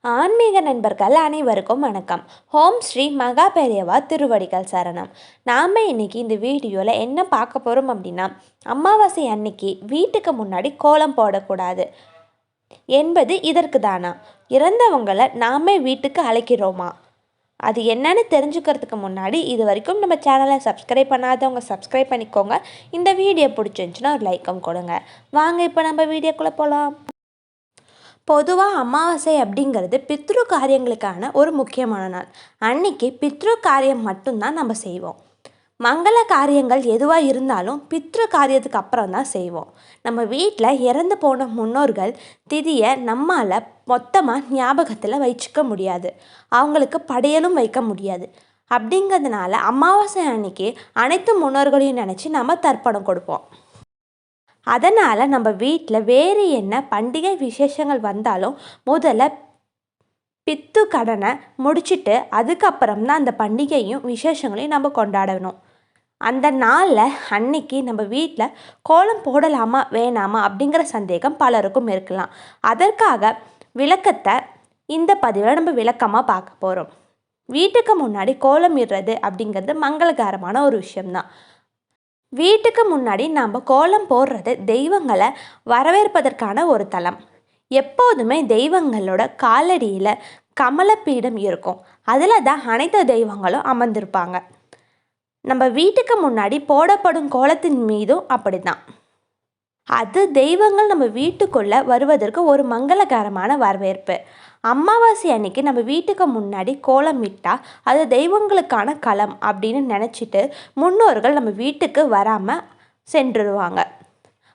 ஆன்மீக நண்பர்கள் அனைவருக்கும் வணக்கம். ஓம் ஸ்ரீ மகா பெரியவா திருவடிகள் சரணம். நாம் இன்னைக்கு இந்த வீடியோவில் என்ன பார்க்க போகிறோம் அப்படின்னா, அமாவாசை அன்னைக்கு வீட்டுக்கு முன்னாடி கோலம் போடக்கூடாது என்பது இதற்கு தானா? இறந்தவங்களை நாமே வீட்டுக்கு அழைக்கிறோமா? அது என்னன்னு தெரிஞ்சுக்கிறதுக்கு முன்னாடி இது வரைக்கும் நம்ம சேனலை சப்ஸ்கிரைப் பண்ணாதவங்க சப்ஸ்கிரைப் பண்ணிக்கோங்க. இந்த வீடியோ பிடிச்சிருந்துச்சுன்னா ஒரு லைக்கம் கொடுங்க. வாங்க இப்போ நம்ம வீடியோக்குள்ளே போகலாம். பொதுவாக அமாவாசை அப்படிங்கிறது பித்ரு காரியங்களுக்கான ஒரு முக்கியமான நாள். அன்னைக்கு பித்ரு காரியம் மட்டும்தான் நம்ம செய்வோம். மங்கள காரியங்கள் எதுவாக இருந்தாலும் பித்ரு காரியத்துக்கு அப்புறம் தான் செய்வோம். நம்ம வீட்டில் இறந்து போன முன்னோர்கள் திதியை நம்மால் மொத்தமாக ஞாபகத்தில் வச்சுக்க முடியாது. அவங்களுக்கு படையலும் வைக்க முடியாது. அப்படிங்கிறதுனால அமாவாசை அன்னைக்கு அனைத்து முன்னோர்களையும் நினச்சி நம்ம தர்ப்பணம் கொடுப்போம். அதனால் நம்ம வீட்டில் வேறு என்ன பண்டிகை விசேஷங்கள் வந்தாலும் முதல்ல பித்து கடனை முடிச்சுட்டு அதுக்கப்புறம் தான் அந்த பண்டிகையும் விசேஷங்களையும் நம்ம கொண்டாடணும். அந்த நாளில் அன்னைக்கு நம்ம வீட்டில் கோலம் போடலாமா வேணாமா அப்படிங்கிற சந்தேகம் பலருக்கும் இருக்கலாம். அதற்காக விளக்கத்தை இந்த பதிவில் நம்ம விளக்கமாக பார்க்க போகிறோம். வீட்டுக்கு முன்னாடி கோலம் இடுறது அப்படிங்கிறது மங்களகரமான ஒரு விஷயம்தான். வீட்டுக்கு முன்னாடி நாம் கோலம் போடுறது தெய்வங்களை வரவேற்பதற்கான ஒரு தலம். எப்போதுமே தெய்வங்களோட காலடியில் கமலப்பீடம் இருக்கும். அதில் தான் அனைத்து தெய்வங்களும் அமர்ந்திருப்பாங்க. நம்ம வீட்டுக்கு முன்னாடி போடப்படும் கோலத்தின் மீதும் அப்படி தான். அது தெய்வங்கள் நம்ம வீட்டுக்குள்ளே வருவதற்கு ஒரு மங்களகரமான வரவேற்பு. அமாவாசை அன்னைக்கு நம்ம வீட்டுக்கு முன்னாடி கோலம் இட்டால் அது தெய்வங்களுக்கான களம் அப்படின்னு நினச்சிட்டு முன்னோர்கள் நம்ம வீட்டுக்கு வராமல் சென்றுடுவாங்க.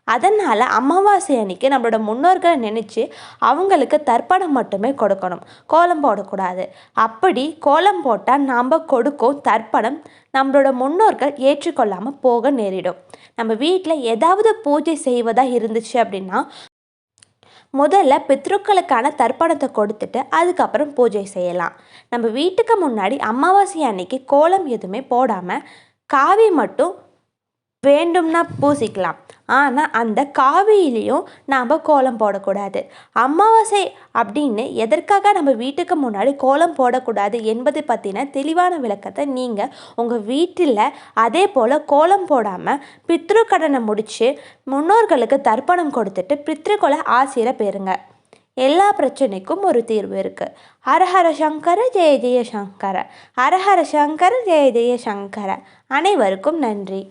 அதனால் அமாவாசை அன்னைக்கு நம்மளோட முன்னோர்களை நினச்சி அவங்களுக்கு தர்ப்பணம் மட்டுமே கொடுக்கணும், கோலம் போடக்கூடாது. அப்படி கோலம் போட்டால் நாம் கொடுக்கும் தர்ப்பணம் நம்மளோட முன்னோர்கள் ஏற்றுக்கொள்ளாமல் போக நேரிடும். நம்ம வீட்டில் ஏதாவது பூஜை செய்வதாக இருந்துச்சு அப்படின்னா முதல்ல பித்ருக்களுக்கான தர்ப்பணத்தை கொடுத்துட்டு அதுக்கப்புறம் பூஜை செய்யலாம். நம்ம வீட்டுக்கு முன்னாடி அமாவாசை அன்னைக்கு கோலம் எதுவுமே போடாமல் காவி மட்டும் வேண்டும்னா பூசிக்கலாம். ஆனால் அந்த காவியிலையும் நாம் கோலம் போடக்கூடாது. அமாவாசை அப்படின்னு எதற்காக நம்ம வீட்டுக்கு முன்னாடி கோலம் போடக்கூடாது என்பதை பற்றின தெளிவான விளக்கத்தை நீங்கள் உங்கள் வீட்டில் அதே போல் கோலம் போடாமல் பித்ரு கடனை முடித்து முன்னோர்களுக்கு தர்ப்பணம் கொடுத்துட்டு பித்ருக்குல ஆசீரை பெறுங்க. எல்லா பிரச்சனைக்கும் ஒரு தீர்வு இருக்குது. ஹரஹர சங்கர ஜெய ஜெய சங்கர, ஹரஹர சங்கர ஜெய ஜெய சங்கர. அனைவருக்கும் நன்றி.